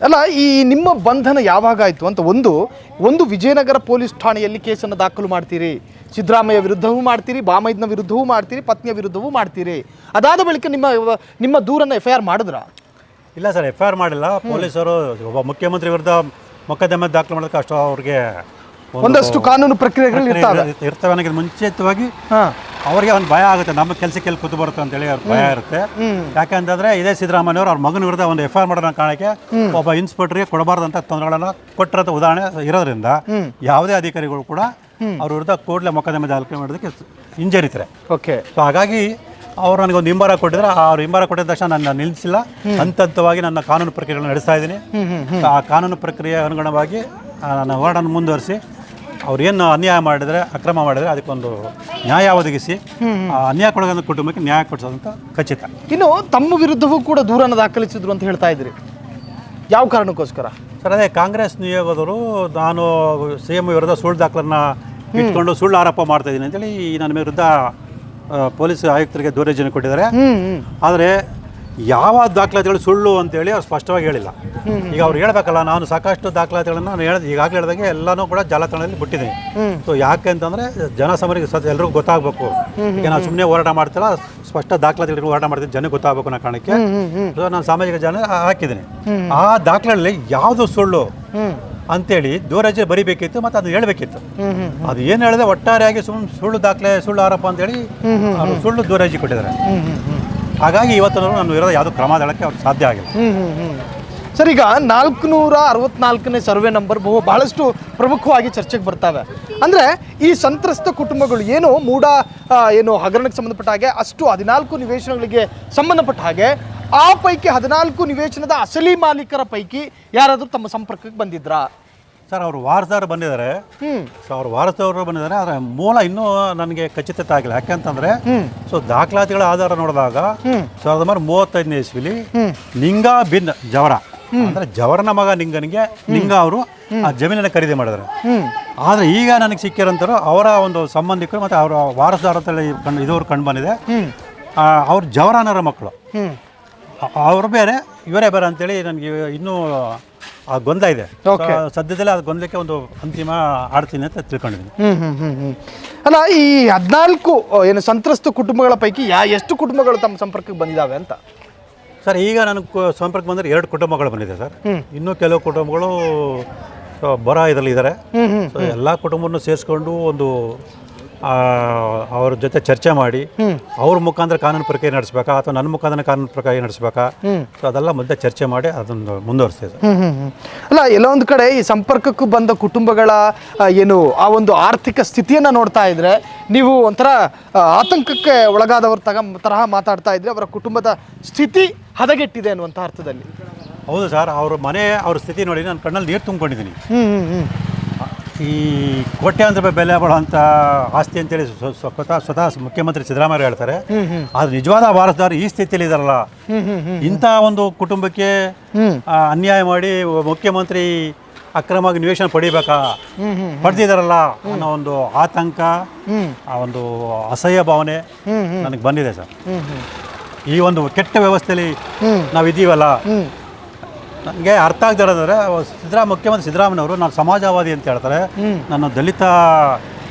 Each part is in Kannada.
ಅಲ್ಲ, ಈ ನಿಮ್ಮ ಬಂಧನ ಯಾವಾಗ ಆಯಿತು ಅಂತ ಒಂದು ವಿಜಯನಗರ ಪೊಲೀಸ್ ಠಾಣೆಯಲ್ಲಿ ಕೇಸನ್ನು ದಾಖಲು ಮಾಡ್ತೀರಿ, ಸಿದ್ದರಾಮಯ್ಯ ವಿರುದ್ಧವೂ ಮಾಡ್ತೀರಿ, ಬಾಮೈದ್ನ ವಿರುದ್ಧವೂ ಮಾಡ್ತೀರಿ, ಪತ್ನಿಯ ವಿರುದ್ಧವೂ ಮಾಡ್ತೀರಿ. ಅದಾದ ಬಳಿಕ ನಿಮ್ಮ ದೂರನ್ನು FIR ಮಾಡಿದ್ರಾ? ಇಲ್ಲ ಸರ್, FIR ಮಾಡಿಲ್ಲ. ಪೊಲೀಸರು ಒಬ್ಬ ಮುಖ್ಯಮಂತ್ರಿ ವಿರುದ್ಧ ಮೊಕದ್ದಮೆ ದಾಖಲು ಮಾಡೋದಕ್ಕೆ ಅಷ್ಟು ಅವ್ರಿಗೆ ಒಂದಷ್ಟು ಕಾನೂನು ಪ್ರಕ್ರಿಯೆಗಳು ಇರ್ತವೆ ಅನ್ನೋದು ಮುಂಚಿತವಾಗಿ ಅವ್ರಿಗೆ ಒಂದು ಭಯ ಆಗುತ್ತೆ, ನಮ್ಮ ಕೆಲಸಕ್ಕೆ ಎಲ್ಲಿ ಕೂತು ಬರುತ್ತೆ ಅಂತೇಳಿ ಅವ್ರ ಭಯ ಇರುತ್ತೆ. ಯಾಕಂತಂದ್ರೆ ಇದೇ ಸಿದ್ದರಾಮಯ್ಯವರು ಅವ್ರ ಮಗನ ವಿರುದ್ಧ ಒಂದು FIR ಮಾಡೋಣ ಕಾರಣಕ್ಕೆ ಒಬ್ಬ ಇನ್ಸ್ಪೆಕ್ಟರ್ಗೆ ಕೊಡಬಾರ್ದಂತ ತೊಂದರೆಗಳನ್ನು ಕೊಟ್ಟಿರೋ ಉದಾಹರಣೆ ಇರೋದ್ರಿಂದ ಯಾವುದೇ ಅಧಿಕಾರಿಗಳು ಕೂಡ ಅವ್ರ ವಿರುದ್ಧ ಕೂಡಲೇ ಮೊಕದ್ದಮೆ ದಾಖಲೆ ಮಾಡೋದಕ್ಕೆ ಹಿಂಜರಿತಾರೆ. ಓಕೆ. ಸೊ ಹಾಗಾಗಿ ಅವ್ರು ನನಗೊಂದು ಹಿಂಬಾರ ಕೊಟ್ಟಿದ್ರೆ, ಅವ್ರು ಹಿಂಬಾರ ಕೊಟ್ಟಿದ ತಕ್ಷಣ ನನ್ನ ನಿಲ್ಲಿಸಿಲ್ಲ, ಹಂತವಾಗಿ ನನ್ನ ಕಾನೂನು ಪ್ರಕ್ರಿಯೆಗಳನ್ನು ನಡೆಸ್ತಾ ಇದ್ದೀನಿ. ಆ ಕಾನೂನು ಪ್ರಕ್ರಿಯೆ ಅನುಗುಣವಾಗಿ ನನ್ನ ಹೋರಾಟವನ್ನು ಮುಂದುವರಿಸಿ ಅವ್ರೇನು ಅನ್ಯಾಯ ಮಾಡಿದರೆ, ಅಕ್ರಮ ಮಾಡಿದರೆ ಅದಕ್ಕೊಂದು ನ್ಯಾಯ ಒದಗಿಸಿ ಅನ್ಯಾಯಕ್ಕೊಳಗಾದ ಕುಟುಂಬಕ್ಕೆ ನ್ಯಾಯ ಕೊಡಿಸೋದಂತ ಖಚಿತ. ಇನ್ನು ತಮ್ಮ ವಿರುದ್ಧವೂ ಕೂಡ ದೂರನ್ನು ದಾಖಲಿಸಿದ್ರು ಅಂತ ಹೇಳ್ತಾ ಇದ್ರಿ, ಯಾವ ಕಾರಣಕ್ಕೋಸ್ಕರ? ಸರ್, ಅದೇ ಕಾಂಗ್ರೆಸ್ ನಿಯೋಗದವರು ನಾನು CM ವಿರುದ್ಧ ಸುಳ್ಳು ದಾಖಲನ್ನು ಇಟ್ಕೊಂಡು ಸುಳ್ಳು ಆರೋಪ ಮಾಡ್ತಾ ಇದ್ದೀನಿ ಅಂತೇಳಿ ನನ್ನ ವಿರುದ್ಧ ಪೊಲೀಸ್ ಆಯುಕ್ತರಿಗೆ ದೂರಜನೆ ಕೊಟ್ಟಿದ್ದಾರೆ. ಆದರೆ ಯಾವ ದಾಖಲಾತಿಗಳು ಸುಳ್ಳು ಅಂತೇಳಿ ಅವ್ರು ಸ್ಪಷ್ಟವಾಗಿ ಹೇಳಿಲ್ಲ. ಈಗ ಅವ್ರು ಹೇಳ್ಬೇಕಲ್ಲ, ನಾನು ಸಾಕಷ್ಟು ದಾಖಲಾತಿಗಳನ್ನು ನಾನು ಈಗಾಗಲೇ ಹೇಳಿದಾಗೆ ಎಲ್ಲನೂ ಕೂಡ ಜಾಲತಾಣದಲ್ಲಿ ಬಿಟ್ಟಿದ್ದೀನಿ. ಸೊ ಯಾಕೆ ಅಂತಂದರೆ ಜನಸಾಮಾನ್ಯರಿಗೆ ಎಲ್ರಿಗೂ ಗೊತ್ತಾಗಬೇಕು. ಈಗ ನಾನು ಸುಮ್ಮನೆ ಹೋರಾಟ ಮಾಡ್ತಿಲ್ಲ, ಸ್ಪಷ್ಟ ದಾಖಲಾತಿಗಳಿಗೆ ಹೋರಾಟ ಮಾಡ್ತೀನಿ, ಜನಕ್ಕೆ ಗೊತ್ತಾಗಬೇಕು ಅನ್ನೋ ಕಾರಣಕ್ಕೆ ಸೊ ನಾನು ಸಾಮಾಜಿಕ ಜನ ಹಾಕಿದ್ದೀನಿ. ಆ ದಾಖಲೆಗಳಲ್ಲಿ ಯಾವುದು ಸುಳ್ಳು ಅಂತೇಳಿ ದೂರಜೆ ಬರಿಬೇಕಿತ್ತು ಮತ್ತು ಅದು ಹೇಳಬೇಕಿತ್ತು. ಅದು ಏನು ಹೇಳಿದೆ, ಒಟ್ಟಾರೆಯಾಗಿ ಸುಳ್ಳು ದಾಖಲೆ, ಸುಳ್ಳು ಆರೋಪ ಅಂತೇಳಿ ಅವರು ಸುಳ್ಳು ದೂರಜೆ ಕೊಟ್ಟಿದ್ದಾರೆ. ಹಾಗಾಗಿ ಇವತ್ತು ನನ್ನ ವಿರೋಧ ಯಾವುದೂ ಕ್ರಮ ತಗೊಳ್ಳೋಕ್ಕೆ ಅವ್ರಿಗೆ ಸಾಧ್ಯ ಆಗಿಲ್ಲ. ಸರ್, ಈಗ 464ನೇ ಸರ್ವೆ ನಂಬರ್ ಬಹಳಷ್ಟು ಪ್ರಮುಖವಾಗಿ ಚರ್ಚೆಗೆ ಬರ್ತಾವೆ. ಅಂದರೆ ಈ ಸಂತ್ರಸ್ತ ಕುಟುಂಬಗಳು ಏನು ಹಗರಣಕ್ಕೆ ಸಂಬಂಧಪಟ್ಟ ಹಾಗೆ ಅಷ್ಟು 14 ನಿವೇಶನಗಳಿಗೆ ಸಂಬಂಧಪಟ್ಟ ಹಾಗೆ ಆ ಪೈಕಿ 14 ನಿವೇಶನದ ಅಸಲಿ ಮಾಲೀಕರ ಪೈಕಿ ಯಾರಾದರೂ ತಮ್ಮ ಸಂಪರ್ಕಕ್ಕೆ ಬಂದಿದ್ರಾ? ಸರ್, ಅವರು ವಾರಸದಾರರು ಬಂದಿದ್ದಾರೆ. ಸೊ ಅವ್ರು ವಾರಸದವರು ಬಂದಿದ್ದಾರೆ, ಆದರೆ ಮೂಲ ಇನ್ನೂ ನನಗೆ ಖಚಿತತೆ ಆಗಿಲ್ಲ. ಯಾಕೆಂತಂದ್ರೆ ಸೊ ದಾಖಲಾತಿಗಳ ಆಧಾರ ನೋಡಿದಾಗ 1935ನೇ ಇಸ್ವಿಲಿ ನಿಂಗಾ ಬಿನ್ ಜವರ ಅಂದ್ರೆ ಜವರನ ಮಗ ನಿಂಗ ಅವರು ಆ ಜಮೀನನ್ನು ಖರೀದಿ ಮಾಡಿದ್ದಾರೆ. ಆದರೆ ಈಗ ನನಗೆ ಸಿಕ್ಕಿರೋಂಥವ್ರು ಅವರ ಒಂದು ಸಂಬಂಧಿಕರು ಮತ್ತು ಅವರ ವಾರಸದಾರರಲ್ಲಿ ಇದುವರೆಗೂ ಕಂಡು ಬಂದಿದೆ. ಅವ್ರ ಜವರಾನರ ಮಕ್ಕಳು, ಅವರು ಬೇರೆ ಇವರೇ ಬೇರೆ ಅಂತೇಳಿ ನನಗೆ ಇನ್ನೂ ಆ ಗೊಂದಲ ಇದೆ. ಸದ್ಯದಲ್ಲೇ ಅದು ಗೊಂದಲಕ್ಕೆ ಒಂದು ಅಂತಿಮ ಆಡ್ತೀನಿ ಅಂತ ತಿಳ್ಕೊಂಡಿದ್ದೀನಿ. ಅಲ್ಲ, ಈ 14 ಏನು ಸಂತ್ರಸ್ತ ಕುಟುಂಬಗಳ ಪೈಕಿ ಎಷ್ಟು ಕುಟುಂಬಗಳು ತಮ್ಮ ಸಂಪರ್ಕಕ್ಕೆ ಬಂದಿದ್ದಾವೆ ಅಂತ? ಸರ್, ಈಗ ನನಗೆ ಸಂಪರ್ಕ ಬಂದರೆ 2 ಕುಟುಂಬಗಳು ಬಂದಿದೆ ಸರ್. ಇನ್ನೂ ಕೆಲವು ಕುಟುಂಬಗಳು ಬರ ಇದರಲ್ಲಿ ಇದ್ದಾರೆ. ಸೊ ಎಲ್ಲ ಕುಟುಂಬವನ್ನು ಸೇರಿಸ್ಕೊಂಡು ಒಂದು ಅವ್ರ ಜೊತೆ ಚರ್ಚೆ ಮಾಡಿ ಅವ್ರ ಮುಖಾಂತರ ಕಾನೂನು ಪ್ರಕ್ರಿಯೆ ನಡೆಸಬೇಕಾ ಅಥವಾ ನನ್ನ ಮುಖಾಂತರ ಕಾನೂನು ಪ್ರಕ್ರಿಯೆ ನಡೆಸಬೇಕಾ, ಸೊ ಅದೆಲ್ಲ ಮುಂದೆ ಚರ್ಚೆ ಮಾಡಿ ಅದನ್ನು ಮುಂದುವರಿಸ್ತೀವಿ ಸರ್. ಅಲ್ಲ, ಎಲ್ಲೋ ಒಂದು ಕಡೆ ಈ ಸಂಪರ್ಕಕ್ಕೂ ಬಂದ ಕುಟುಂಬಗಳ ಆ ಒಂದು ಆರ್ಥಿಕ ಸ್ಥಿತಿಯನ್ನು ನೋಡ್ತಾ ಇದ್ರೆ ನೀವು ಒಂಥರ ಆತಂಕಕ್ಕೆ ಒಳಗಾದವ್ರ ತರಹ ಮಾತಾಡ್ತಾ ಇದ್ರೆ, ಅವರ ಕುಟುಂಬದ ಸ್ಥಿತಿ ಹದಗೆಟ್ಟಿದೆ ಅನ್ನುವಂಥ ಅರ್ಥದಲ್ಲಿ. ಹೌದು ಸರ್, ಅವ್ರ ಸ್ಥಿತಿ ನೋಡಿ ನಾನು ಕಣ್ಣಲ್ಲಿ ನೀರು ತುಂಬಿಕೊಂಡಿದ್ದೀನಿ. ಈ ಕೋಟ್ಯಾಂತರ ರೂಪಾಯಿ ಬೆಲೆ ಬಾಳುವಂಥ ಆಸ್ತಿ ಅಂತೇಳಿ ಸ್ವತಃ ಮುಖ್ಯಮಂತ್ರಿ ಸಿದ್ದರಾಮಯ್ಯ ಹೇಳ್ತಾರೆ. ಆದ್ರೆ ನಿಜವಾದ ವಾರಸದಾರ ಈ ಸ್ಥಿತಿಯಲ್ಲಿ ಇದಾರಲ್ಲ, ಇಂಥ ಒಂದು ಕುಟುಂಬಕ್ಕೆ ಅನ್ಯಾಯ ಮಾಡಿ ಮುಖ್ಯಮಂತ್ರಿ ಅಕ್ರಮವಾಗಿ ನಿವೇಶನ ಪಡೆದಿದ್ದಾರಲ್ಲ ಅನ್ನೋ ಒಂದು ಆತಂಕ, ಆ ಒಂದು ಅಸಹ್ಯ ಭಾವನೆ ನನಗೆ ಬಂದಿದೆ ಸರ್. ಈ ಒಂದು ಕೆಟ್ಟ ವ್ಯವಸ್ಥೆಯಲ್ಲಿ ನಾವಿದ್ದೀವಲ್ಲ, ನನಗೆ ಅರ್ಥ ಆಗದಿರೋದಂದರೆ ಮುಖ್ಯಮಂತ್ರಿ ಸಿದ್ದರಾಮಯ್ಯವರು ನಾನು ಸಮಾಜವಾದಿ ಅಂತ ಹೇಳ್ತಾರೆ, ನಾನು ದಲಿತ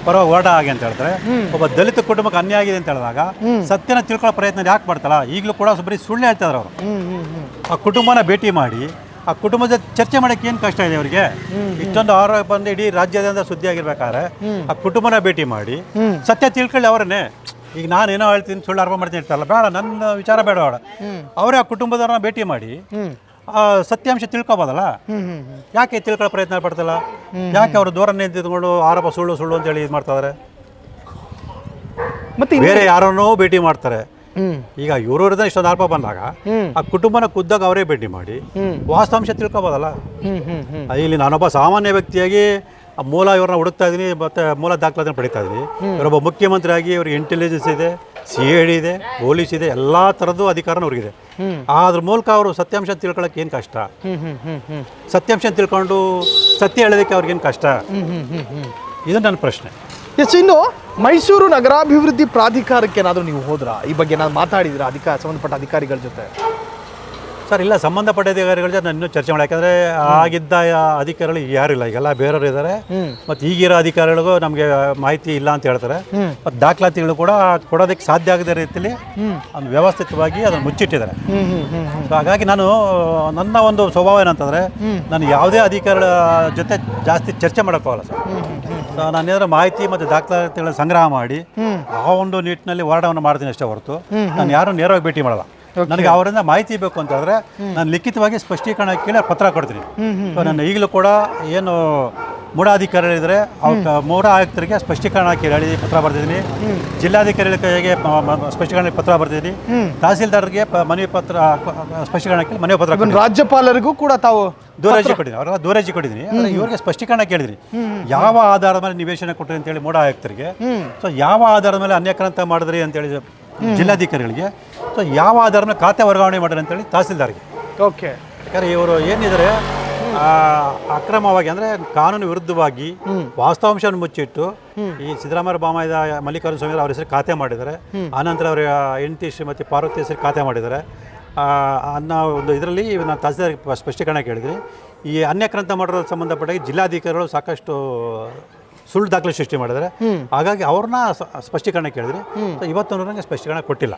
ಪರ ಹೋರಾಟ ಆಗಿ ಅಂತ ಹೇಳ್ತಾರೆ. ಒಬ್ಬ ದಲಿತ ಕುಟುಂಬಕ್ಕೆ ಅನ್ಯಾಯ ಆಗಿದೆ ಅಂತ ಹೇಳಿದಾಗ ಸತ್ಯನ ತಿಳ್ಕೊಳ್ಳೋ ಪ್ರಯತ್ನ ಯಾಕೆ ಮಾಡ್ತಾರಲ್ಲ? ಈಗಲೂ ಕೂಡ ಬರೀ ಸುಳ್ಳು ಹೇಳ್ತಿದ್ರು ಅವರು. ಆ ಕುಟುಂಬನ ಭೇಟಿ ಮಾಡಿ ಆ ಕುಟುಂಬದ ಚರ್ಚೆ ಮಾಡೋಕ್ಕೆ ಏನು ಕಷ್ಟ ಇದೆ ಅವರಿಗೆ? ಇಷ್ಟೊಂದು ಆರೋಪ ಬಂದು ಇಡೀ ರಾಜ್ಯದಿಂದ ಸುದ್ದಿ ಆಗಿರ್ಬೇಕಾದ್ರೆ ಆ ಕುಟುಂಬನ ಭೇಟಿ ಮಾಡಿ ಸತ್ಯ ತಿಳ್ಕೊಳ್ಳಿ ಅವರನ್ನೇ. ಈಗ ನಾನೇನೋ ಹೇಳ್ತೀನಿ, ಸುಳ್ಳು ಆರೋಪ ಮಾಡ್ತೀನಿ ಇರ್ತಾರಲ್ಲ, ಬೇಡ, ನನ್ನ ವಿಚಾರ ಬೇಡ, ಅವರೇ ಆ ಕುಟುಂಬದವ್ರನ್ನ ಭೇಟಿ ಮಾಡಿ ಸತ್ಯಾಂಶ ತಿಳ್ಕೊಬೋದಲ್ಲ. ಯಾಕೆ ತಿಳ್ಕೊಳ್ಳೋ ಪ್ರಯತ್ನ ಪಡ್ತಲ್ಲ? ಯಾಕೆ ಅವರು ದೂರನ್ನೇ ನಿಂತ್ಕೊಂಡು ಆರೋಪ ಸುಳ್ಳು ಅಂತ ಹೇಳಿ ಇದು ಮಾಡ್ತಾರೆ? ಮತ್ತೆ ಬೇರೆ ಯಾರನ್ನೋ ಭೇಟಿ ಮಾಡ್ತಾರೆ. ಈಗ ಇವ್ರ ಇಷ್ಟೊಂದು ಆರೋಪ ಬಂದಾಗ ಆ ಕುಟುಂಬನ ಖುದ್ದಾಗ ಅವರೇ ಭೇಟಿ ಮಾಡಿ ವಾಸ್ತವಾಂಶ ತಿಳ್ಕೊಬೋದಲ್ಲ. ಇಲ್ಲಿ ನಾನೊಬ್ಬ ಸಾಮಾನ್ಯ ವ್ಯಕ್ತಿಯಾಗಿ ಮೂಲ ಇವ್ರನ್ನ ಹುಡುಕ್ತಾ ಇದ್ದೀನಿ, ಮತ್ತೆ ಮೂಲ ದಾಖಲಾತಿನ ಪಡಿತಾ ಇದ್ದೀನಿ. ಇವರೊಬ್ಬ ಮುಖ್ಯಮಂತ್ರಿ ಆಗಿ ಅವ್ರಿಗೆ ಇಂಟೆಲಿಜೆನ್ಸ್ ಇದೆ, CID ಇದೆ, ಪೊಲೀಸ್ ಇದೆ, ಎಲ್ಲ ಥರದ್ದು ಅಧಿಕಾರನೂ ಅವ್ರಿಗಿದೆ. ಅದ್ರ ಮೂಲಕ ಅವರು ಸತ್ಯಾಂಶ ತಿಳ್ಕೊಳ್ಳೋಕೆ ಏನು ಕಷ್ಟ? ಸತ್ಯಾಂಶ ತಿಳ್ಕೊಂಡು ಸತ್ಯ ಹೇಳೋದಕ್ಕೆ ಅವ್ರಿಗೇನು ಕಷ್ಟ? ಇದು ನನ್ನ ಪ್ರಶ್ನೆ. ಇನ್ನು ಮೈಸೂರು ನಗರಾಭಿವೃದ್ಧಿ ಪ್ರಾಧಿಕಾರಕ್ಕೆ ಏನಾದರೂ ನೀವು ಹೋದ್ರಾ? ಈ ಬಗ್ಗೆ ನಾನು ಮಾತಾಡಿದ್ರೆ ಸಂಬಂಧಪಟ್ಟ ಅಧಿಕಾರಿಗಳ ಜೊತೆ? ಸರ್ ಇಲ್ಲ, ಸಂಬಂಧಪಟ್ಟ ಅಧಿಕಾರಿಗಳ ಜೊತೆ ನಾನು ಇನ್ನೂ ಚರ್ಚೆ ಮಾಡಿ. ಯಾಕಂದರೆ ಆಗಿದ್ದ ಅಧಿಕಾರಿಗಳು ಯಾರಿಲ್ಲ, ಈಗೆಲ್ಲ ಬೇರೆಯವರು ಇದ್ದಾರೆ. ಮತ್ತು ಈಗಿರೋ ಅಧಿಕಾರಿಗಳಿಗೂ ನಮಗೆ ಮಾಹಿತಿ ಇಲ್ಲ ಅಂತ ಹೇಳ್ತಾರೆ. ಮತ್ತು ದಾಖಲಾತಿಗಳು ಕೂಡ ಕೊಡೋದಕ್ಕೆ ಸಾಧ್ಯ ಆಗದ ರೀತಿಯಲ್ಲಿ ಒಂದು ವ್ಯವಸ್ಥಿತವಾಗಿ ಅದನ್ನು ಮುಚ್ಚಿಟ್ಟಿದ್ದಾರೆ. ಸೊ ಹಾಗಾಗಿ ನನ್ನ ಒಂದು ಸ್ವಭಾವ ಏನಂತಂದರೆ, ನಾನು ಯಾವುದೇ ಅಧಿಕಾರಿಗಳ ಜೊತೆ ಜಾಸ್ತಿ ಚರ್ಚೆ ಮಾಡೋಕ್ಕಾಗಲ್ಲ ಸರ್. ನಾನೇನಾದ್ರೂ ಮಾಹಿತಿ ಮತ್ತು ದಾಖಲಾತಿಗಳ ಸಂಗ್ರಹ ಮಾಡಿ ಆ ಒಂದು ನಿಟ್ಟಿನಲ್ಲಿ ಹೋರಾಟವನ್ನು ಮಾಡ್ತೀನಿ ಅಷ್ಟೇ ಹೊರತು ನಾನು ಯಾರು ನೇರವಾಗಿ ಭೇಟಿ ಮಾಡಲ್ಲ. ನನಗೆ ಅವರಿಂದ ಮಾಹಿತಿ ಬೇಕು ಅಂತಂದರೆ ನಾನು ಲಿಖಿತವಾಗಿ ಸ್ಪಷ್ಟೀಕರಣ ಕೇಳಿ ಪತ್ರ ಕೊಡ್ತೀನಿ. ಸೊ ನಾನು ಈಗಲೂ ಕೂಡ ಏನು ಮೂಢಾಧಿಕಾರಿಗಳಿದ್ದಾರೆ ಅವ್ರ ಮೂಢ ಆಯುಕ್ತರಿಗೆ ಸ್ಪಷ್ಟೀಕರಣ ಕೇಳಿ ಪತ್ರ ಬರ್ತಿದ್ದೀನಿ. ಜಿಲ್ಲಾಧಿಕಾರಿಗಳ ಕೈಗೆ ಸ್ಪಷ್ಟೀಕರಣ ಪತ್ರ ಬರ್ತಿದ್ದೀನಿ. ತಹಸೀಲ್ದಾರ್ಗೆ ಮನವಿ ಪತ್ರ ಸ್ಪಷ್ಟೀಕರಣ ಕೇಳಿ ಮನವಿ ಪತ್ರ, ರಾಜ್ಯಪಾಲರಿಗೂ ಕೂಡ ತಾವು ದೂರರ್ಜಿ ಕೊಟ್ಟಿದ್ದೀನಿ. ಅವರೆಲ್ಲ ದೂರರ್ಜಿ ಕೊಟ್ಟಿದ್ದೀನಿ. ಅಂದರೆ ಇವರಿಗೆ ಸ್ಪಷ್ಟೀಕರಣ ಕೇಳಿದ್ದೀನಿ, ಯಾವ ಆಧಾರದ ಮೇಲೆ ನಿವೇಶನ ಕೊಟ್ಟರಿ ಅಂತೇಳಿ ಮೂಢ ಆಯುಕ್ತರಿಗೆ. ಸೊ ಯಾವ ಆಧಾರದ ಮೇಲೆ ಅನ್ಯಕ್ರಾಂತ ಮಾಡಿದ್ರಿ ಅಂತೇಳಿ ಜಿಲ್ಲಾಧಿಕಾರಿಗಳಿಗೆ. ಸೊ ಯಾವ ಆಧಾರದ ಮೇಲೆ ಖಾತೆ ವರ್ಗಾವಣೆ ಮಾಡಿರಿ ಅಂತೇಳಿ ತಹಸೀಲ್ದಾರ್ಗೆ. ಓಕೆ. ಯಾಕಂದರೆ ಇವರು ಏನಿದ್ದಾರೆ ಅಕ್ರಮವಾಗಿ, ಅಂದರೆ ಕಾನೂನು ವಿರುದ್ಧವಾಗಿ ವಾಸ್ತವಾಂಶವನ್ನು ಮುಚ್ಚಿಟ್ಟು ಈ ಸಿದ್ದರಾಮಯ್ಯ ಬಾಮಾಯ್ದ ಮಲ್ಲಿಕಾರ್ಜುನ ಸ್ವಾಮಿ ಅವ್ರ ಹೆಸರು ಖಾತೆ ಮಾಡಿದ್ದಾರೆ. ಆನಂತರ ಅವರ ಹೆಂಡತಿ ಶ್ರೀಮತಿ ಪಾರ್ವತಿ ಹೆಸರು ಖಾತೆ ಮಾಡಿದ್ದಾರೆ ಅನ್ನೋ ಒಂದು ಇದರಲ್ಲಿ ನಾನು ತಹಸೀಲ್ದಾರ್ಗೆ ಸ್ಪಷ್ಟೀಕರಣ ಕೇಳಿದ್ರಿ. ಈ ಅನ್ಯಕ್ರಾಂತ ಮಾಡೋದ್ರ ಸಂಬಂಧಪಟ್ಟಾಗಿ ಜಿಲ್ಲಾಧಿಕಾರಿಗಳು ಸಾಕಷ್ಟು ಸುಳ್ಳು ದಾಖಲೆ ಸೃಷ್ಟಿ ಮಾಡಿದ್ದಾರೆ. ಹಾಗಾಗಿ ಅವ್ರನ್ನ ಸ್ಪಷ್ಟೀಕರಣ ಕೇಳಿದ್ರಿ. ಇವತ್ತು ನನಗೆ ಸ್ಪಷ್ಟೀಕರಣ ಕೊಟ್ಟಿಲ್ಲ.